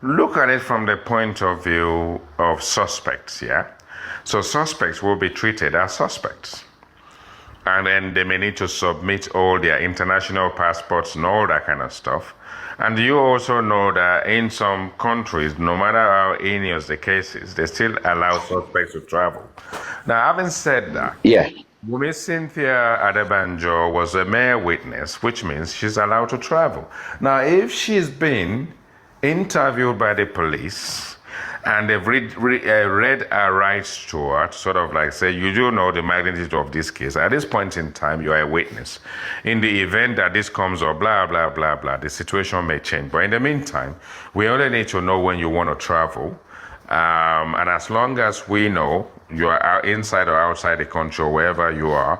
look at it from the point of view of suspects, yeah? So suspects will be treated as suspects. And then they may need to submit all their international passports and all that kind of stuff. And you also know that in some countries, no matter how heinous the case is, they still allow suspects to travel. Now, having said that, Yeah. Wumi Cynthia Adebanjo was a mere witness, which means she's allowed to travel. Now, if she's been interviewed by the police and they've read her rights to her, sort of like say, you do know the magnitude of this case. At this point in time, you are a witness. In the event that this comes up, blah, blah, blah, blah, the situation may change. But in the meantime, we only need to know when you want to travel. And as long as we know you are inside or outside the country or wherever you are,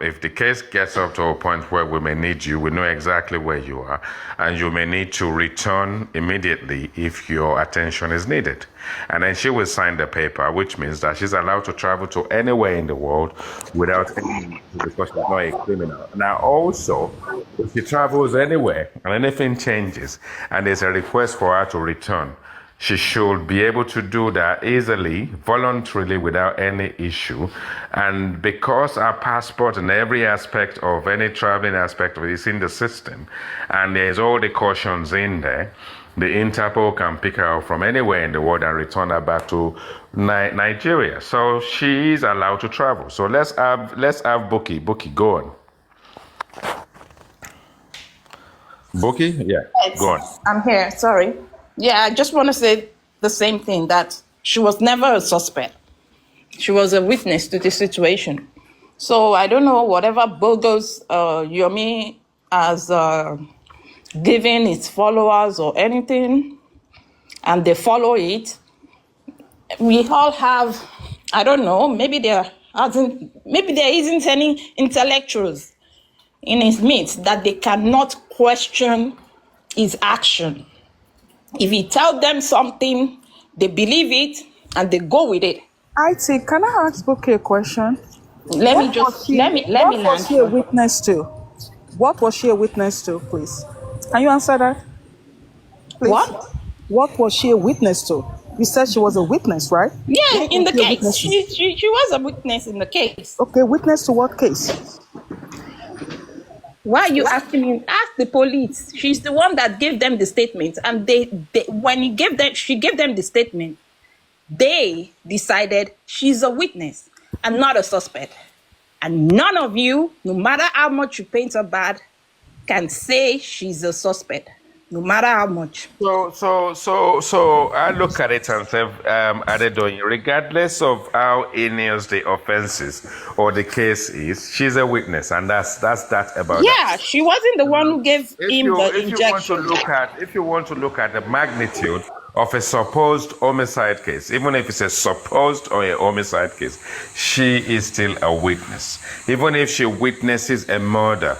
if the case gets up to a point where we may need you, we know exactly where you are, and you may need to return immediately if your attention is needed. And then she will sign the paper, which means that she's allowed to travel to anywhere in the world without any, because she's not a criminal. Now also, if she travels anywhere and anything changes and there's a request for her to return, she should be able to do that easily, voluntarily, without any issue. And because our passport and every aspect of any traveling aspect of it is in the system, and there's all the cautions in there, the Interpol can pick her up from anywhere in the world and return her back to Nigeria. So she is allowed to travel. So let's have Buki. Buki, go on. Buki? Yeah, go on. I'm here, sorry. Yeah, I just want to say the same thing, that she was never a suspect. She was a witness to the situation. So I don't know whatever bogus Yomi has given its followers or anything, and they follow it. We all have, I don't know, maybe there isn't any intellectuals in his midst that they cannot question his action. If he tells them something, they believe it and they go with it. IT, can I ask Buki a question? Let me What was she a witness to? What was she a witness to, please? Can you answer that? Please. What was she a witness to? You said she was a witness, right? Yeah, in the case. She was a witness in the case. Okay, witness to what case? Why are you asking me? Ask the police. She's the one that gave them the statement. And when she gave them the statement, they decided she's a witness and not a suspect. And none of you, no matter how much you paint her bad, can say she's a suspect. No matter how much. So I look at it and say, Adedoyin, regardless of how heinous the offenses or the case is, she's a witness, and that's that about yeah, that. She wasn't the one who gave him the injection. If you want to look at the magnitude of a supposed homicide case, even if it's a supposed or a homicide case, she is still a witness. Even if she witnesses a murder,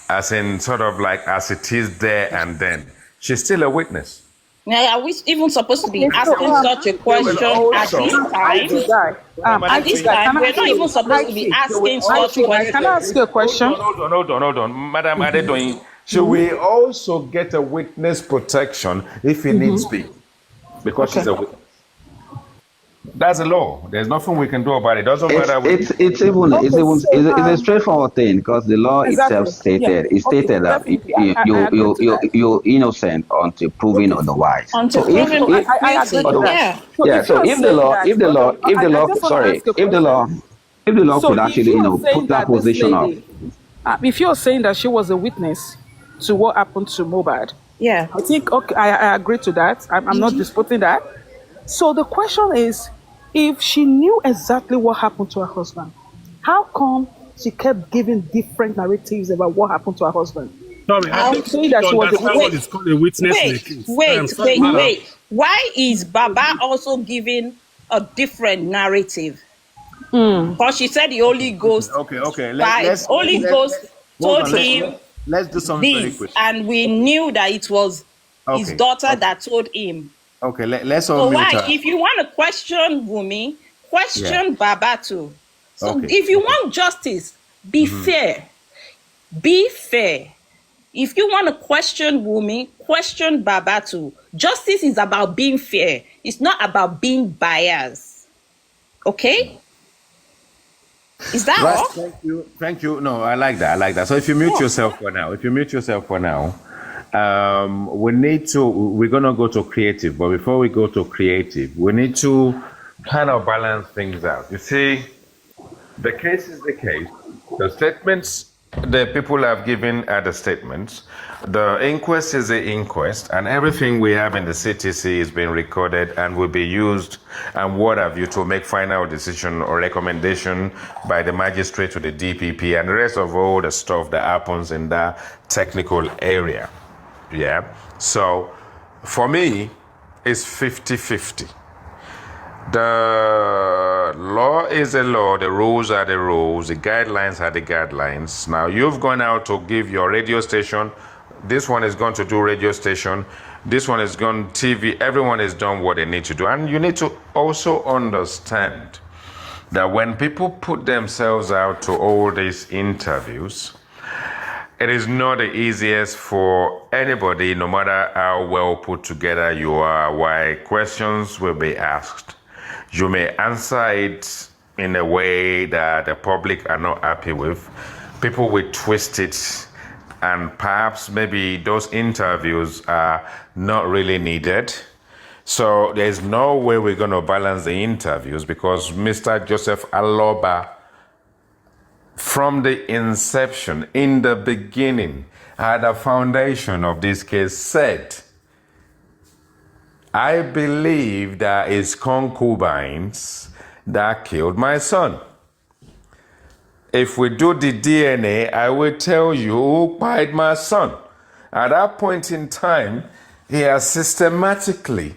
as in sort of like as it is there and then, she's still a witness. Now, are we even supposed to be asking such a question at this time? At this time, we're not even supposed to be asking such a question. Can I ask you a question? Hold on. Madam Adedoyin, should we also get a witness protection if it needs be? Because she's a witness. That's a law. There's nothing we can do about it. Doesn't matter. It's a straightforward thing, because the law itself stated that you're innocent until proven otherwise. Until proven otherwise. If the law could actually put that position up. If you're saying that she was a witness to what happened to Mohbad, yeah, I think I agree to that. I'm not disputing that. So the question is, if she knew exactly what happened to her husband, how come she kept giving different narratives about what happened to her husband? Sorry, I think she understand what is called a witness in the case. Wait. Why is Baba also giving a different narrative? Because she said the Holy Ghost. Okay. Holy Ghost told him. Let's do something very quick. And we knew that it was his daughter that told him. Okay, let's all. So why, if you want to question Wumi, question Baba too. So if you want justice, be fair. Be fair. If you want to question Wumi, question Baba too. Justice is about being fair. It's not about being biased. Okay? Is that Right. all? Thank you. Thank you. No, I like that. I like that. So if you mute yourself for now, we're going to go to creative. But before we go to creative, we need to kind of balance things out. You see, the case is the case. The statements the people have given are the statements. The inquest is the inquest, and everything we have in the CTC is being recorded and will be used and what have you to make final decision or recommendation by the magistrate to the DPP and the rest of all the stuff that happens in that technical area. Yeah. So for me, it's 50-50. The law is the law, the rules are the rules, the guidelines are the guidelines. Now, you've gone out to give your radio station, this one is going to do radio station, this one is going TV, everyone has done what they need to do. And you need to also understand that when people put themselves out to all these interviews, it is not the easiest for anybody, no matter how well put together you are, why questions will be asked. You may answer it in a way that the public are not happy with. People will twist it, and perhaps maybe those interviews are not really needed. So there's no way we're going to balance the interviews because Mr. Joseph Aloba, from the inception, in the beginning, at the foundation of this case, said, I believe that it's concubines that killed my son. If we do the DNA, I will tell you who killed my son. At that point in time, he has systematically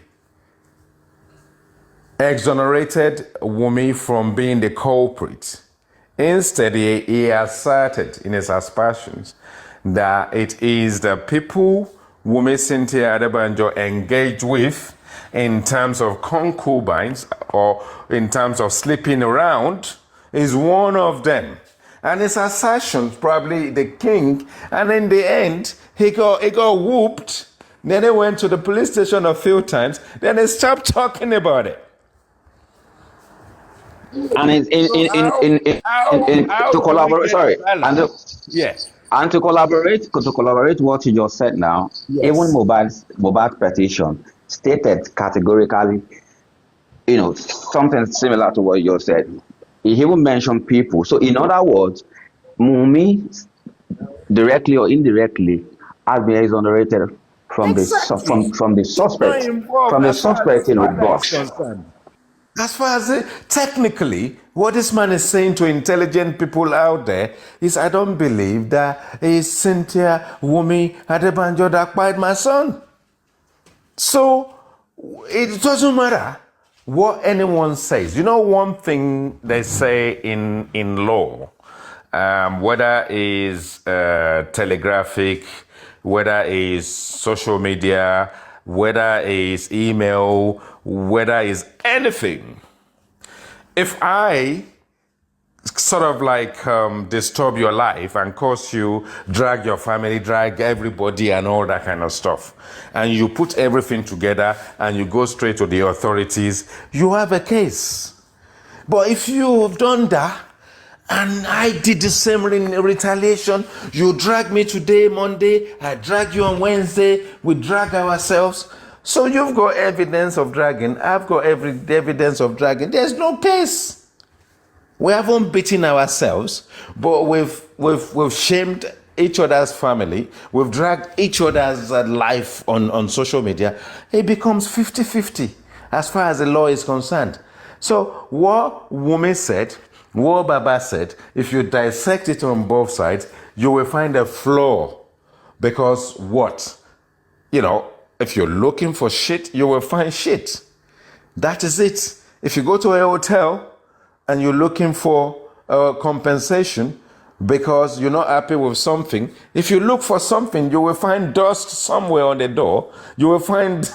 exonerated Wumi from being the culprit. Instead, he asserted in his aspersions that it is the people Wumi Cynthia Adebanjo engaged with in terms of concubines or in terms of sleeping around is one of them. And his assertions, probably the king, and in the end, he got whooped. Then he went to the police station a few times, then he stopped talking about it. And to collaborate, sorry, and to collaborate what you just said now, even Mohbad's petition stated categorically, something similar to what you just said. He even mentioned people. So in other words, Wunmi, directly or indirectly, has been exonerated from the suspect box. As far as technically, what this man is saying to intelligent people out there is, I don't believe that it's Cynthia Wumi Adebanjo that killed my son. So it doesn't matter what anyone says. You know, one thing they say in law, whether it's telegraphic, whether it's social media, whether it's email, whether it's anything. If I sort of like disturb your life and cause you, drag your family, drag everybody and all that kind of stuff, and you put everything together and you go straight to the authorities, you have a case. But if you've done that, and I did the same retaliation, you drag me today, Monday, I drag you on Wednesday, we drag ourselves. So you've got evidence of dragging, I've got evidence of dragging. There's no case. We haven't beaten ourselves, but we've shamed each other's family. We've dragged each other's life on social media. It becomes 50-50 as far as the law is concerned. So what Wumi said, what Baba said, if you dissect it on both sides, you will find a flaw. Because what? If you're looking for shit, you will find shit. That is it. If you go to a hotel and you're looking for compensation because you're not happy with something, if you look for something, you will find dust somewhere on the door. You will find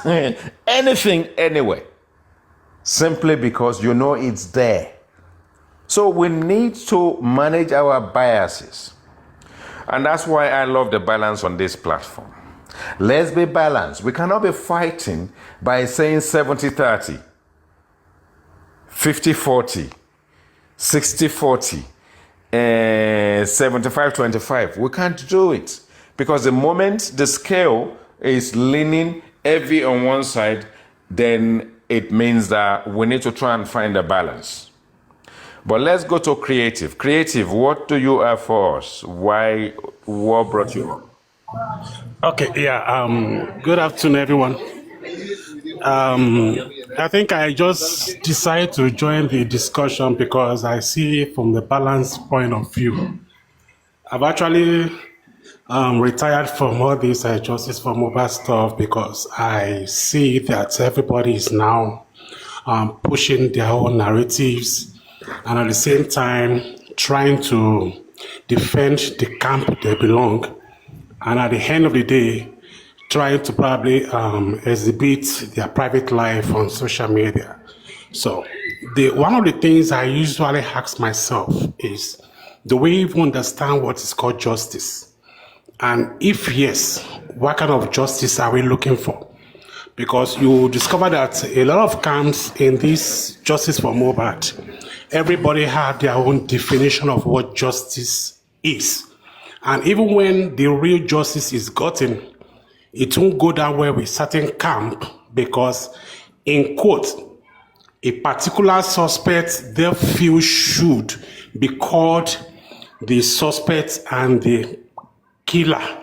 anything anywhere. Simply because you know it's there. So we need to manage our biases. And that's why I love the balance on this platform. Let's be balanced. We cannot be fighting by saying 70-30, 50-40, 60-40, 75-25. We can't do it. Because the moment the scale is leaning heavy on one side, then it means that we need to try and find a balance. But let's go to creative. Creative, what do you have for us? Why? What brought you on? Okay, yeah. Good afternoon, everyone. I think I just decided to join the discussion because I see from the balance point of view. I've actually retired from all this justice for mobile stuff because I see that everybody is now pushing their own narratives and at the same time trying to defend the camp they belong, and at the end of the day trying to probably exhibit their private life on social media. So one of the things I usually ask myself is, do we even understand what is called justice? And if yes, what kind of justice are we looking for? Because you discover that a lot of camps in this justice for mobile, everybody had their own definition of what justice is. And even when the real justice is gotten, it won't go that way with certain camp because, in quote, a particular suspect they feel should be called the suspect and the killer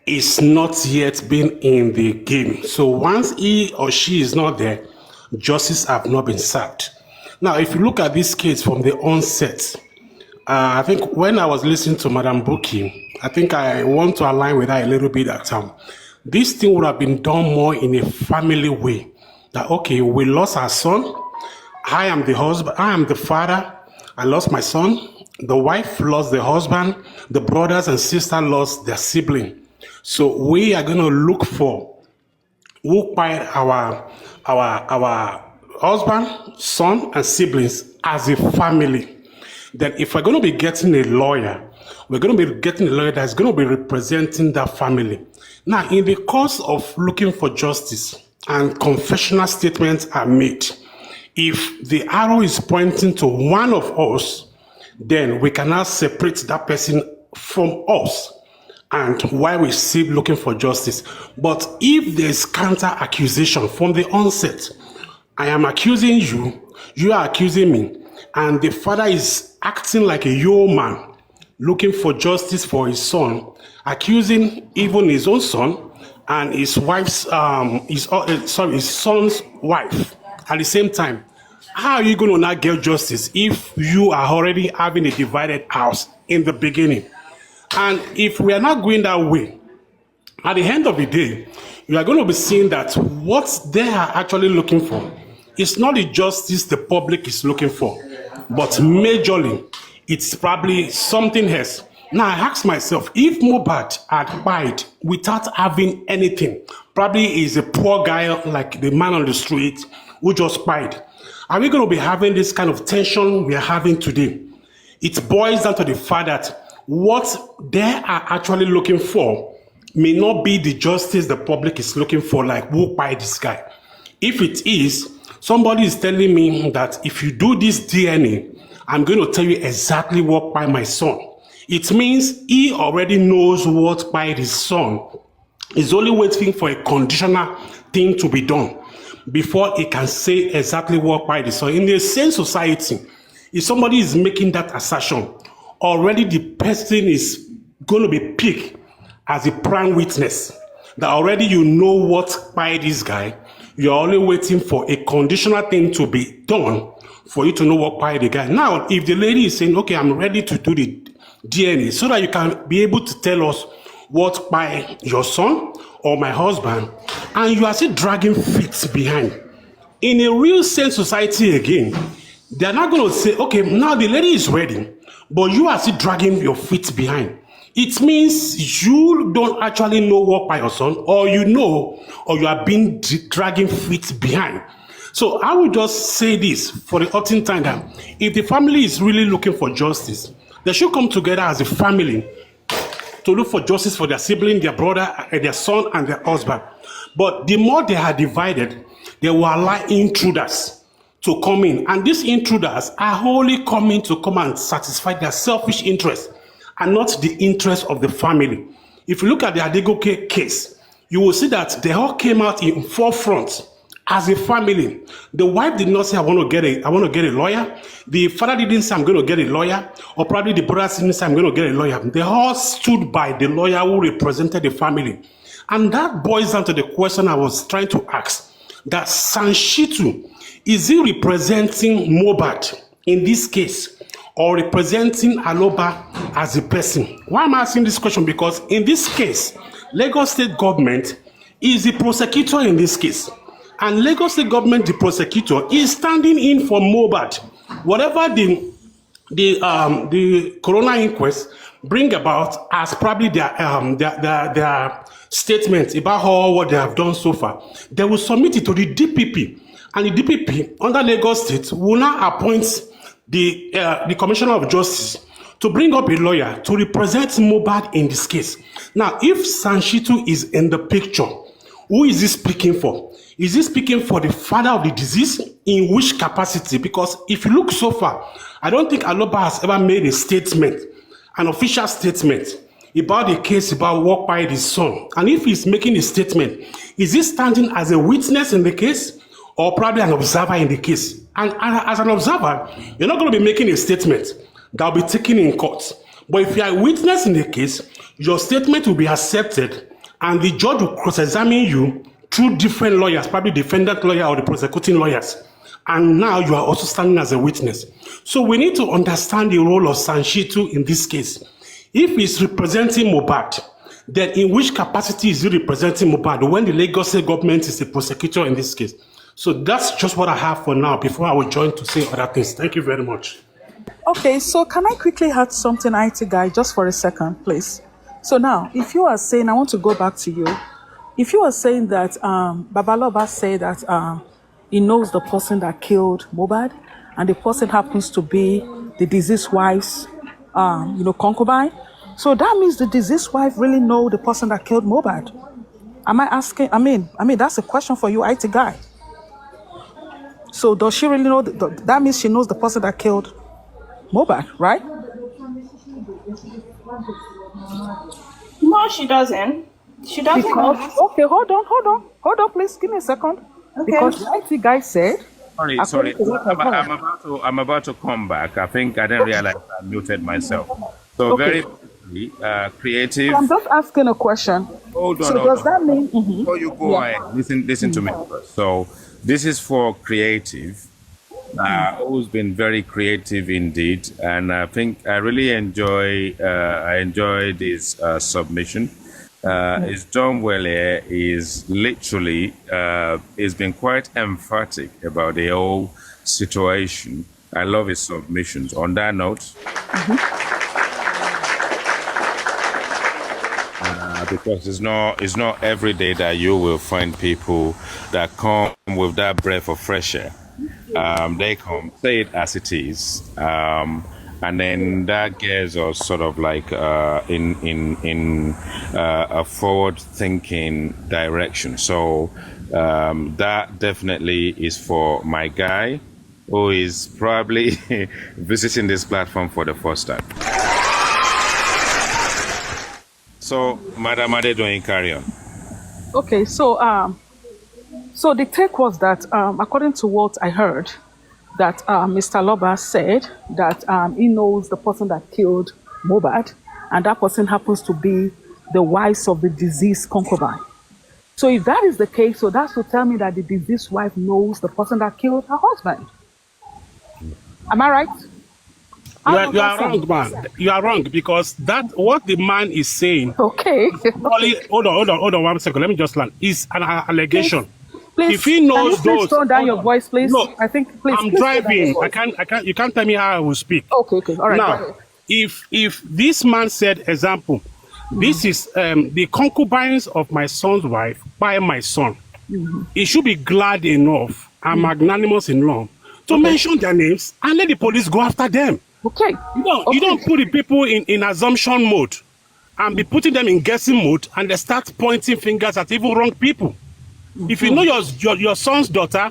is not yet been in the game. So once he or she is not there, justice have not been served. Now, if you look at this case from the onset, I think when I was listening to Madam Buki, I think I want to align with her a little bit that this thing would have been done more in a family way. That, okay, we lost our son. I am the husband. I am the father. I lost my son. The wife lost the husband. The brothers and sisters lost their sibling. So we are going to look for who find our husband, son, and siblings as a family. Then if we're going to be getting a lawyer, we're going to be getting a lawyer that's going to be representing that family. Now, in the course of looking for justice and confessional statements are made, if the arrow is pointing to one of us, then we cannot separate that person from us, and while we're still looking for justice. But if there's counter accusation from the onset, I am accusing you, you are accusing me, and the father is acting like a yeoman looking for justice for his son, accusing even his own son and his wife's his son's wife at the same time. How are you going to not get justice if you are already having a divided house in the beginning? And if we are not going that way, at the end of the day, you are going to be seeing that what they are actually looking for is not the justice the public is looking for, but majorly, it's probably something else. Now, I ask myself, if Mohbad had died without having anything, probably he's a poor guy like the man on the street who just died, are we going to be having this kind of tension we are having today? It boils down to the fact that what they are actually looking for may not be the justice the public is looking for, like who died this guy. If it is, somebody is telling me that if you do this DNA, I'm going to tell you exactly what by my son. It means he already knows what by his son. He's only waiting for a conditional thing to be done before he can say exactly what by the son. In the same society, if somebody is making that assertion, already the person is going to be picked as a prime witness. That already you know what by this guy. You're only waiting for a conditional thing to be done for you to know what by the guy. Now, if the lady is saying, okay, I'm ready to do the DNA so that you can be able to tell us what by your son or my husband, and you are still dragging feet behind. In a real sense society again, they're not going to say, okay, now the lady is ready, but you are still dragging your feet behind. It means you don't actually know what by your son, or you know, or you are being dragging feet behind. So I will just say this for the often time that if the family is really looking for justice, they should come together as a family to look for justice for their sibling, their brother, their son, and their husband. But the more they are divided, they will allow intruders to come in. And these intruders are only coming to come and satisfy their selfish interests and not the interests of the family. If you look at the Adegoke case, you will see that they all came out in forefront as a family. The wife did not say, I want to get a lawyer. The father didn't say, I'm going to get a lawyer. Or probably the brother didn't say, I'm going to get a lawyer. They all stood by the lawyer who represented the family. And that boils down to the question I was trying to ask. That Sanshitu, is he representing Mohbad in this case, or representing Aloba as a person? Why am I asking this question? Because in this case, Lagos State government is the prosecutor in this case. And Lagos State government, the prosecutor, is standing in for Mohbad. Whatever the coroner inquest bring about as probably their statements about what they have done so far, they will submit it to the DPP. And the DPP under Lagos State will now appoint the Commissioner of Justice to bring up a lawyer to represent Mohbad in this case. Now, if Sanshitu is in the picture, who is he speaking for? Is he speaking for the father of the disease? In which capacity? Because if you look so far, I don't think Aloba has ever made a statement, an official statement about the case about what by his son. And if he's making a statement, is he standing as a witness in the case or probably an observer in the case? And as an observer, you're not going to be making a statement that will be taken in court. But if you are a witness in the case, your statement will be accepted and the judge will cross-examine you through different lawyers, probably defendant lawyer or the prosecuting lawyers. And now you are also standing as a witness. So we need to understand the role of Sanshitu in this case. If he's representing Mohbad, then in which capacity is he representing Mohbad when the Lagos State government is the prosecutor in this case? So that's just what I have for now before I will join to say other things. Thank you very much. Okay, so can I quickly add something, ITGuy, just for a second, please? So now, if you are saying, I want to go back to you. If you are saying that Babaloba said that he knows the person that killed Mohbad, and the person happens to be the deceased wife's, concubine, so that means the deceased wife really know the person that killed Mohbad. Am I asking? I mean, that's a question for you, ITGuy. So does she really know? That means she knows the person that killed Mohbad, right? No, she doesn't. She doesn't. Because, okay, hold on, please give me a second. Okay. Because the ITGuy said. Sorry. I'm about to come back. I think I didn't realize I muted myself. So okay. Very creative. I'm just asking a question. Hold on. So does that mean? Before you go ahead, listen to me first. So this is for creative. Who's been very creative indeed, and I think I really enjoy this submission. Is John Welle is literally has been quite emphatic about the whole situation. I love his submissions. On that note, because it's not every day that you will find people that come with that breath of fresh air. They come, say it as it is, and then that gets us sort of like in a forward-thinking direction. So that definitely is for my guy, who is probably visiting this platform for the first time. So, Madam Adedoyin, carry on. Okay, so the take was that, according to what I heard, that Mr. Aloba said that he knows the person that killed Mohbad, and that person happens to be the wife of the deceased concubine. So if that is the case, so that's to tell me that the deceased wife knows the person that killed her husband. Am I right? You are wrong, man. You are wrong, because what the man is saying. Okay. Hold on 1 second. Let me just land. Is an allegation. Please, if he knows can you please tone down your voice, please? No, I think. Please. I'm driving. I can't. You can't tell me how I will speak. Okay. All right. Now, if this man said, example, this is the concubines of my son's wife by my son, he should be glad enough and magnanimous enough to mention their names and let the police go after them. Okay. You don't put the people in assumption mode and be putting them in guessing mode, and they start pointing fingers at even wrong people. If you know your son's daughter,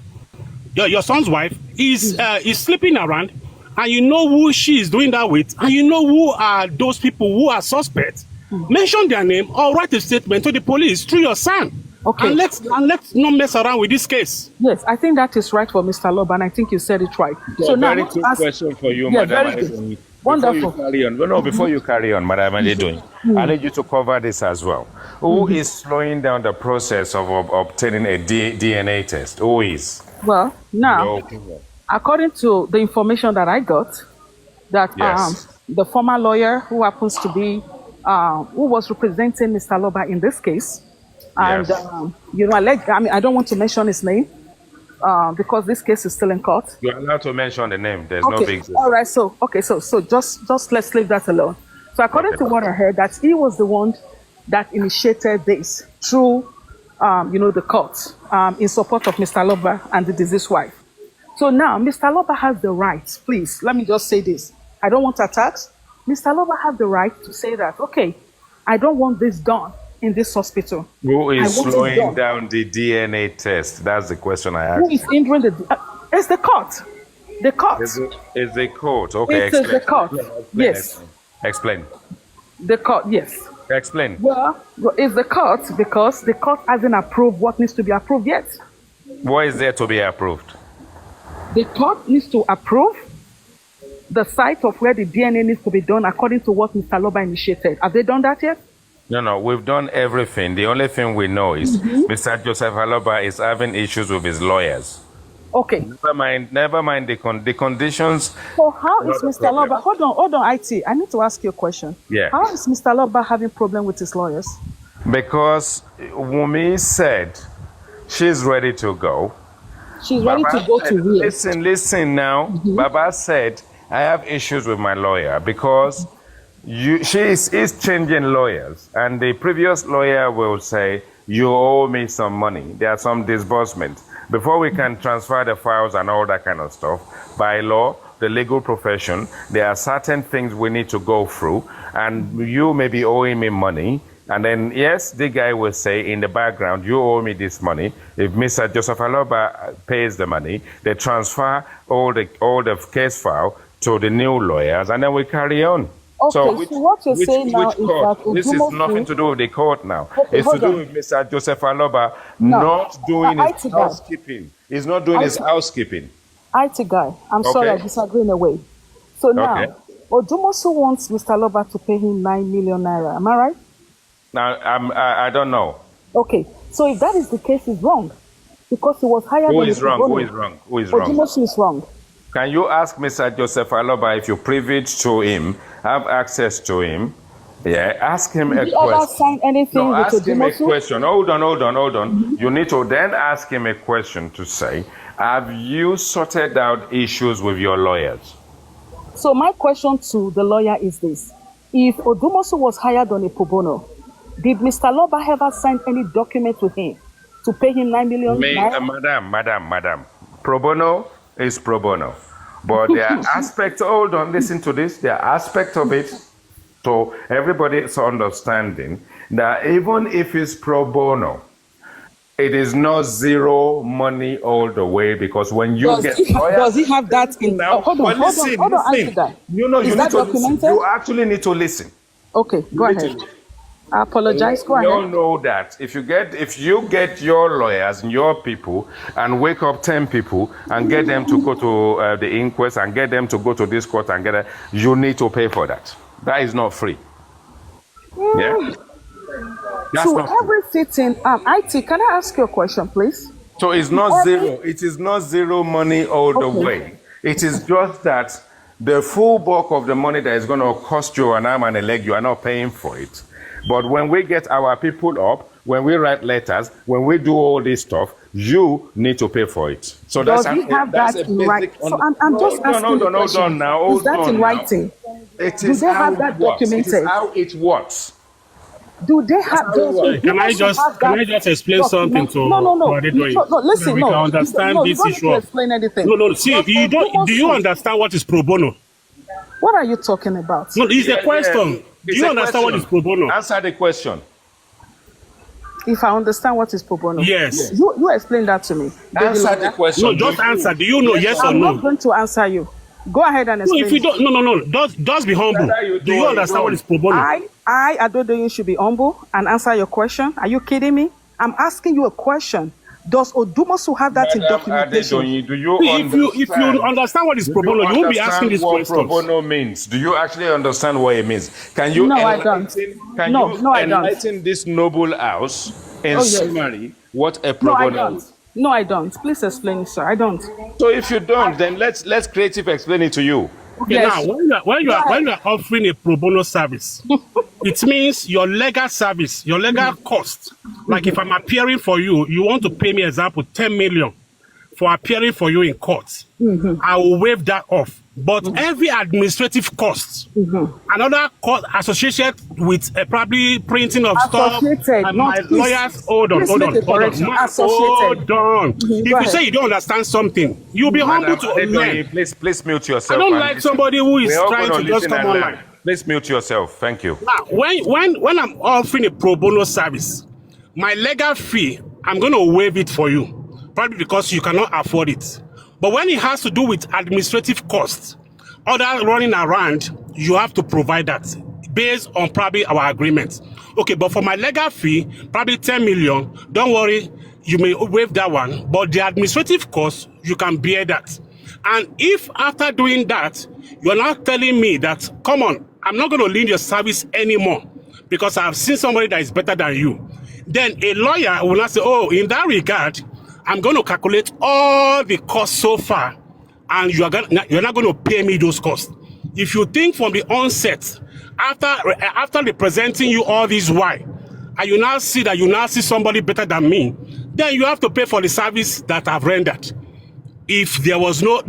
your son's wife is sleeping around, and you know who she is doing that with, and you know who are those people who are suspects, mention their name or write a statement to the police through your son. Okay. And let's not mess around with this case. Yes, I think that is right for Mr. Aloba, and I think you said it right. So now, very quick question for you, Madam. Very good. Wonderful. Before you carry on, Madam Adedoyin, I need you to cover this as well. Who is slowing down the process of obtaining a DNA test? Who is? Well, now, according to the information that I got, that the former lawyer who happens to be, who was representing Mr. Aloba in this case, and I don't want to mention his name because this case is still in court. You're allowed to mention the name. There's no big deal. All right. So just let's leave that alone. So according to what I heard, that he was the one that initiated this through, the court in support of Mr. Aloba and the deceased wife. So now Mr. Aloba has the right. Please let me just say this. I don't want attacks. Mr. Aloba has the right to say that. Okay, I don't want this done in this hospital. Who is slowing down the DNA test? That's the question I asked. Who is hindering the? It's the court. The court. Is the court? Okay, it is the court. Yes. Explain. The court. Yes. Explain. Well, it's the court because the court hasn't approved what needs to be approved yet. What is there to be approved? The court needs to approve the site of where the DNA needs to be done according to what Mr. Aloba initiated. Have they done that yet? No, we've done everything. The only thing we know is Mr. Joseph Aloba is having issues with his lawyers. Okay. Never mind the conditions. So how is Mr. Aloba? Hold on, IT. I need to ask you a question. Yeah. How is Mr. Aloba having problem with his lawyers? Because Wumi said she's ready to go. She's ready to go to where? Listen now. Baba said, I have issues with my lawyer because she is changing lawyers, and the previous lawyer will say, you owe me some money. There are some disbursements. Before we can transfer the files and all that kind of stuff, by law, the legal profession, there are certain things we need to go through, and you may be owing me money. And then, yes, the guy will say in the background, you owe me this money. If Mr. Joseph Aloba pays the money, they transfer all the case file to the new lawyers, and then we carry on. Okay, so what you're saying now is that this is nothing to do with the court now. Okay, it's to do with Mr. Joseph Aloba not doing his housekeeping. He's not doing his housekeeping. ITGuy, I'm sorry, I disagree in a way. So now, Odumosu wants Mr. Aloba to pay him 9 million naira. Am I right? Now, I don't know. Okay, so if that is the case, he's wrong. Because he was hired. Who is wrong? Odumosu is wrong. Can you ask Mr. Joseph Aloba if you're privy to him, have access to him? Yeah, ask him a question. Sign anything with ask him a Odumosu? question. Hold on. You need to then ask him a question to say, have you sorted out issues with your lawyers? So my question to the lawyer is this. If Odumosu was hired on a pro bono, did Mr. Aloba ever sign any document with him to pay him 9 million? Madam. Pro bono is pro bono. But there are aspects, hold on, listen to this. There are aspects of it to everybody's understanding that even if it's pro bono, it is not zero money all the way, because when you does he have that in now? Hold on. Listen. You need to listen. You actually need to listen. Okay, go ahead. I apologize. Go ahead. You all know that if you get your lawyers and your people and wake up 10 people and get them to go to the inquest and get them to go to this court and you need to pay for that. That is not free. Yeah. That's so not every sitting, IT, can I ask you a question, please? So it's not zero. It is not zero money all the way. It is just that the full bulk of the money that is going to cost you an arm and a leg, you are not paying for it. But when we get our people up, when we write letters, when we do all this stuff, you need to pay for it. So does he have that in writing? So I'm just asking the question. Is that in writing? Do they have that documented? It is how it works. Do they have those? Can I just explain something to No. Listen, we can understand this issue. Don't explain anything. No. See, do you understand what is pro bono? What are you talking about? No, it's a question. Do you understand what is pro bono? Answer the question. If I understand what is pro bono. Yes. You explain that to me. Answer the question. No, just answer. Do you know yes or I'm no? not going to answer you. Go ahead and No, explain. if you don't, no. Just be humble. Do you understand what is pro bono? I Adodoyin should be humble and answer your question. Are you kidding me? I'm asking you a question. Does Odumosu have that in documentation? Do you if you understand what is pro bono, you won't be asking these questions. What pro bono means? Do you actually understand what it means? Can you? No, I don't. Can No, you I don't. enlighten this noble house in summary what a pro No, I bono don't. is? No, I don't. Please explain it, sir. I don't. So if you don't, then let's creative explain it to you. Okay, Yes. now when you are offering a pro bono service, it means your legal service, your legal cost. Like if I'm appearing for you, you want to pay me, example, 10 million for appearing for you in court. I will waive that off. But every administrative cost, another cost associated with probably printing of stuff, and my lawyers, hold on. If you say you don't understand something, you'll be humble to learn. Please mute yourself. I don't like somebody who is trying to just come online. Please mute yourself. Thank you. Now, when I'm offering a pro bono service, my legal fee, I'm going to waive it for you, probably because you cannot afford it. But when it has to do with administrative costs, other running around, you have to provide that based on probably our agreement. Okay, but for my legal fee, probably 10 million, don't worry, you may waive that one, but the administrative costs, you can bear that. And if after doing that, you're not telling me that, come on, I'm not going to leave your service anymore because I've seen somebody that is better than you, then a lawyer will not say, oh, in that regard, I'm going to calculate all the costs so far, and you're not going to pay me those costs. If you think from the onset, after representing you all this while, and you now see somebody better than me, then you have to pay for the service that I've rendered. If there was no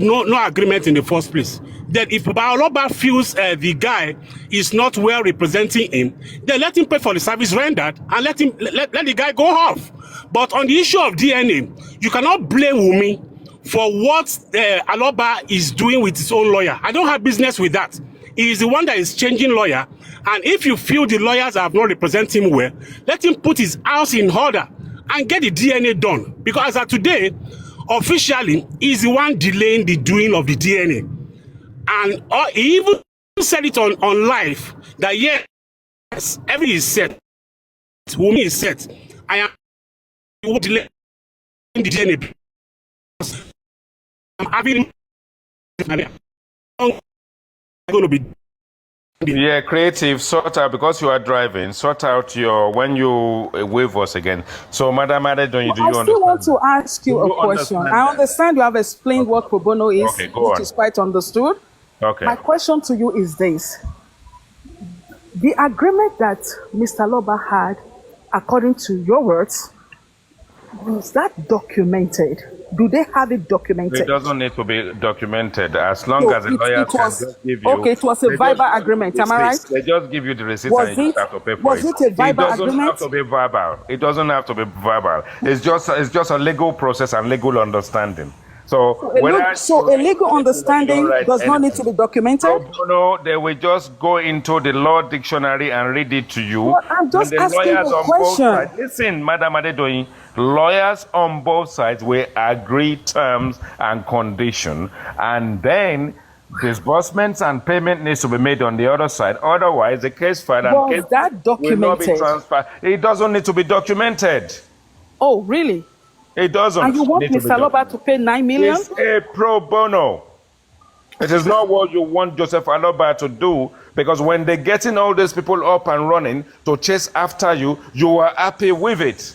agreement in the first place, then if Aloba feels the guy is not well representing him, then let him pay for the service rendered and let the guy go off. But on the issue of DNA, you cannot blame Wumi for what Aloba is doing with his own lawyer. I don't have business with that. He is the one that is changing lawyer. And if you feel the lawyers have not represented him well, let him put his house in order and get the DNA done. Because as of today, officially, he's the one delaying the doing of the DNA. And he even said it on live that yes, everything is set. Wumi is set. I am delaying the DNA. I'm having going to be. Yeah, creative, sort out, because you are driving, sort out when you wave us again. So, Madam Adedoyin, do you understand? I still want to ask you a question. I understand you have explained what pro bono is, which is quite understood. Okay. My question to you is this. The agreement that Mr. Aloba had, according to your words, was that documented? Do they have it documented? It doesn't need to be documented as long as the lawyer can just give you. Okay, it was a verbal agreement. Am I right? They just give you the receipt and you just have to pay for it. Was it a verbal agreement? It doesn't have to be verbal. It doesn't have to be verbal. It's just a legal process and legal understanding. So a legal understanding does not need to be documented? No, they will just go into the law dictionary and read it to you. Well, I'm just asking a question. Listen, Madam Adedoyin, lawyers on both sides will agree terms and conditions, and then disbursements and payment needs to be made on the other side. Otherwise, the case file and case that documented? Will not be transferred. It doesn't need to be documented. Oh, really? It doesn't. And you want Mr. Aloba to pay 9 million? It's a pro bono. It is not what you want Joseph Aloba to do, because when they're getting all these people up and running to chase after you, you are happy with it.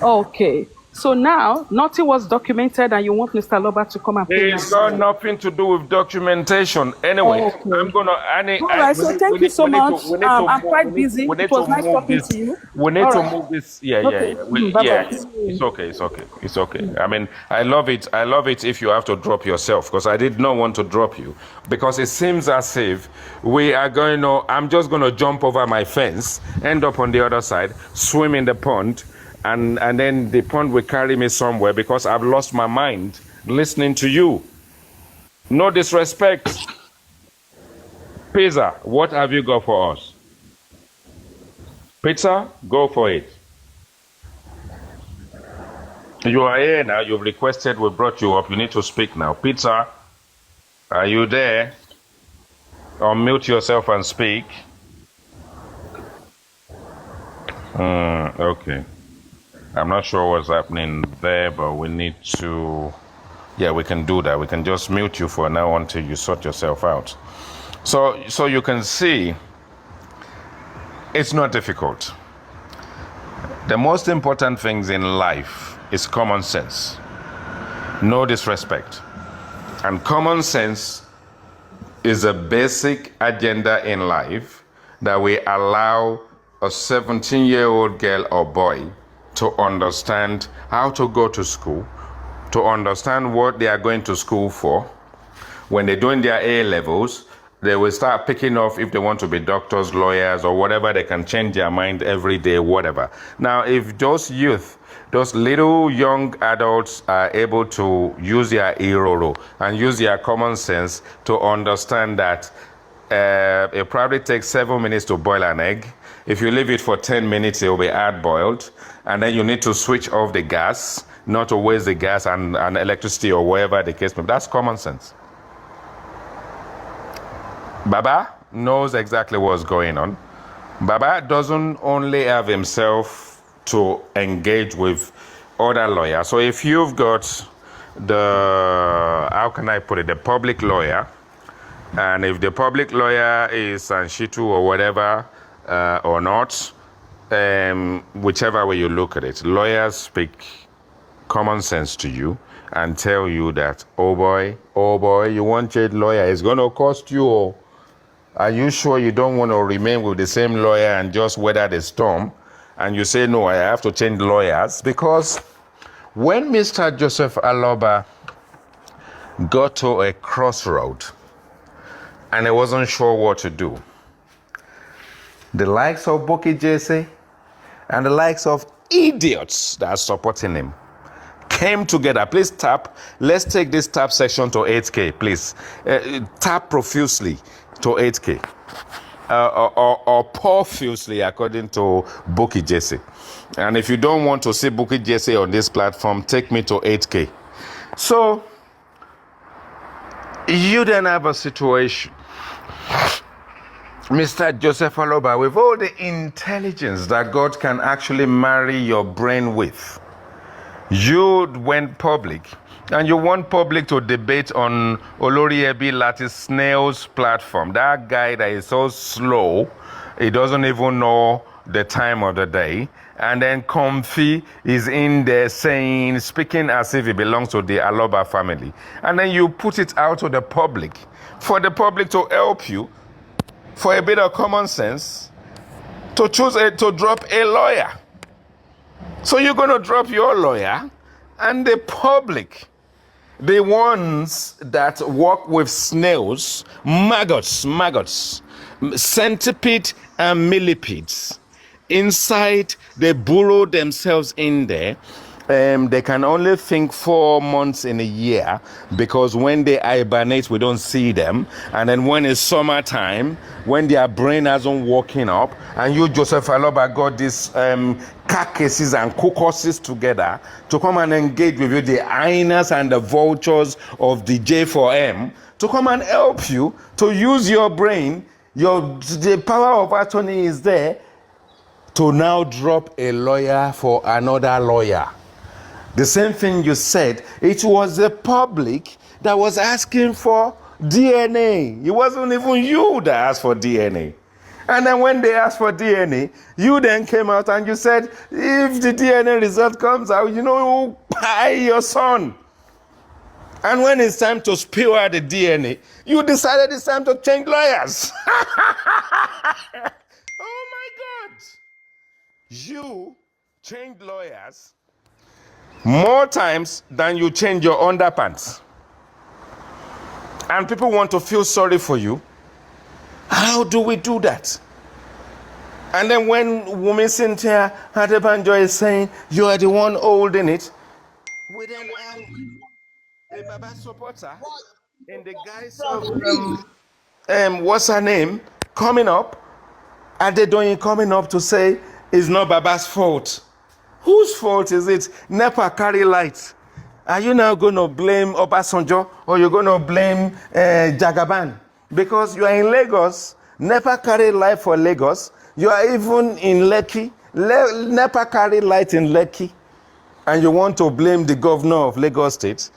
Okay. So now, nothing was documented and you want Mr. Aloba to come and pay. It's got nothing to do with documentation. Anyway, okay. I'm going to... All right, so thank you so much. I'm quite busy. It was nice talking to you. We need to move this. Yeah. It's okay. I mean, I love it if you have to drop yourself, because I did not want to drop you, because it seems as if we are going to... I'm just going to jump over my fence, end up on the other side, swim in the pond, and then the pond will carry me somewhere, because I've lost my mind listening to you. No disrespect. Pizza, what have you got for us? Peter, go for it. You are here now. You've requested. We brought you up. You need to speak now. Peter, are you there? Unmute yourself and speak. Okay. I'm not sure what's happening there, but we need to... Yeah, we can do that. We can just mute you for now until you sort yourself out. So you can see, it's not difficult. The most important things in life is common sense. No disrespect. And common sense is a basic agenda in life that we allow a 17-year-old girl or boy to understand how to go to school, to understand what they are going to school for. When they're doing their A levels, they will start picking off if they want to be doctors, lawyers, or whatever. They can change their mind every day, whatever. Now, if those youth, those little young adults are able to use their iroro and use their common sense to understand that it probably takes 7 minutes to boil an egg. If you leave it for 10 minutes, it will be hard boiled. And then you need to switch off the gas, not to waste the gas and electricity or whatever the case may be. That's common sense. Baba knows exactly what's going on. Baba doesn't only have himself to engage with other lawyers. So if you've got the, how can I put it, the public lawyer, and if the public lawyer is Anshitu or whatever, or not, whichever way you look at it, lawyers speak common sense to you and tell you that, oh boy, you want a lawyer, it's going to cost you. Are you sure you don't want to remain with the same lawyer and just weather the storm? And you say, no, I have to change lawyers. Because when Mr. Joseph Aloba got to a crossroad and he wasn't sure what to do, the likes of Buki Jesse and the likes of idiots that are supporting him came together. Please tap. Let's take this tap section to 8K, please. Tap profusely to 8K. Or profusely, according to Buki Jesse. And if you don't want to see Buki Jesse on this platform, take me to 8K. So, you then have a situation, Mr. Joseph Aloba, with all the intelligence that God can actually marry your brain with. You went public, and you want public to debate on Olori Ebi Lati Snail's platform. That guy that is so slow, he doesn't even know the time of the day. And then Comfy is in there speaking as if he belongs to the Aloba family. And then you put it out to the public, for the public to help you, for a bit of common sense, to drop a lawyer. So you're going to drop your lawyer, and the public, the ones that work with snails, maggots, centipede and millipedes, inside, they burrow themselves in there. They can only think 4 months in a year, because when they hibernate, we don't see them. And then when it's summertime, when their brain hasn't woken up, and you, Joseph Aloba, got these carcasses and caucuses together to come and engage with you, the hyenas and the vultures of the J4M, to come and help you to use your brain. The power of attorney is there to now drop a lawyer for another lawyer. The same thing you said, it was the public that was asking for DNA. It wasn't even you that asked for DNA. And then when they asked for DNA, you then came out and you said, if the DNA result comes out, you buy your son. And when it's time to spill out the DNA, you decided it's time to change lawyers. Oh my God. You changed lawyers more times than you change your underpants. And people want to feel sorry for you. How do we do that? And then when Wumi Cynthia Adebanjo is saying, you are the one holding it, we then have a Baba supporter in the guise of, what's her name, coming up Adedoyin coming up to say it's not Baba's fault. Whose fault is it? NEPA carry light. Are you now going to blame Obasanjo or you're going to blame Jagaban? Because you are in Lagos, NEPA carry light for Lagos. You are even in Lekki, NEPA carry light in Lekki. And you want to blame the governor of Lagos State?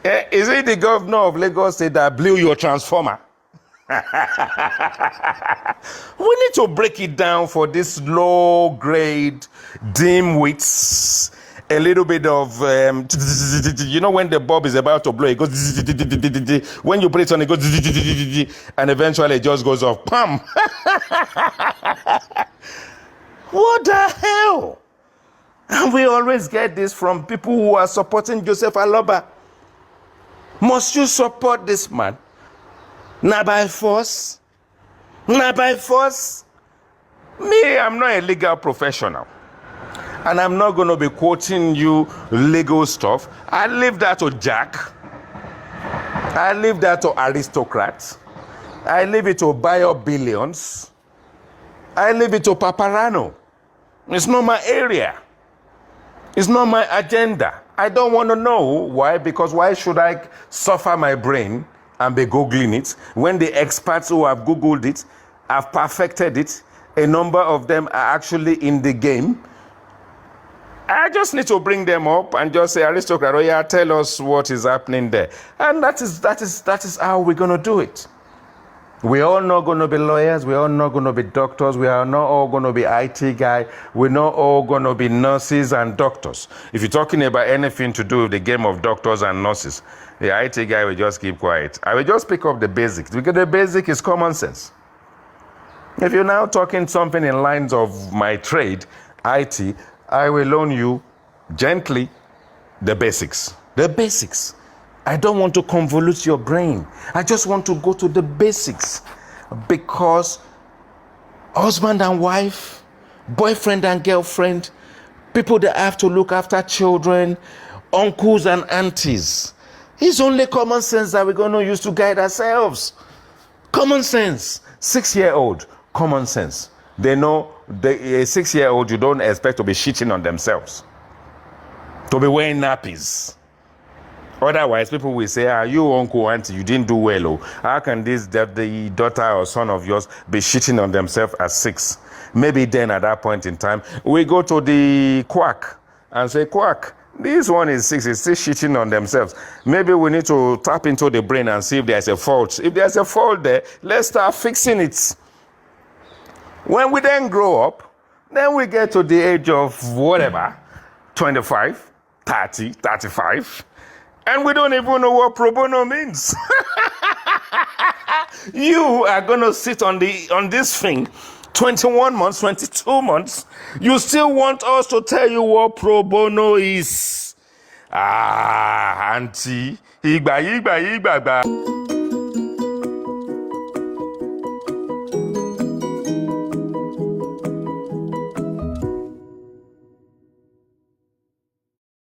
Is it the governor of Lagos State that blew your transformer? We need to break it down for this low-grade dim wits. A little bit of, you know, when the bulb is about to blow, it goes, when you put it on, it goes, and eventually it just goes off. Pam! What the hell? And we always get this from people who are supporting Joseph Aloba. Must you support this man? Not by force? Not by force? Me, I'm not a legal professional. And I'm not going to be quoting you legal stuff. I leave that to Jack. I leave that to aristocrats. I leave it to bio billions. I leave it to Paparano. It's not my area. It's not my agenda. I don't want to know why, because why should I suffer my brain and be Googling it when the experts who have Googled it have perfected it? A number of them are actually in the game. I just need to bring them up and just say, aristocrat, oh yeah, tell us what is happening there. And that is how we're going to do it. We're all not going to be lawyers. We're all not going to be doctors. We are not all going to be IT guy. We're not all going to be nurses and doctors. If you're talking about anything to do with the game of doctors and nurses, the IT guy will just keep quiet. I will just pick up the basics, because the basic is common sense. If you're now talking something in lines of my trade, IT, I will loan you gently the basics. The basics. I don't want to convolute your brain. I just want to go to the basics. Because husband and wife, boyfriend and girlfriend, people that have to look after children, uncles and aunties. It's only common sense that we're going to use to guide ourselves. Common sense. 6-year-old, common sense. They know a 6-year-old, you don't expect to be shitting on themselves, to be wearing nappies. Otherwise, people will say, you uncle, auntie, you didn't do well. Oh. How can the daughter or son of yours be shitting on themselves at 6? Maybe then at that point in time, we go to the quack and say, quack, this one is 6, is still shitting on themselves. Maybe we need to tap into the brain and see if there's a fault. If there's a fault there, let's start fixing it. When we then grow up, then we get to the age of whatever, 25, 30, 35, and we don't even know what pro bono means. You are going to sit on this thing 21 months, 22 months. You still want us to tell you what pro bono is. Auntie, igba.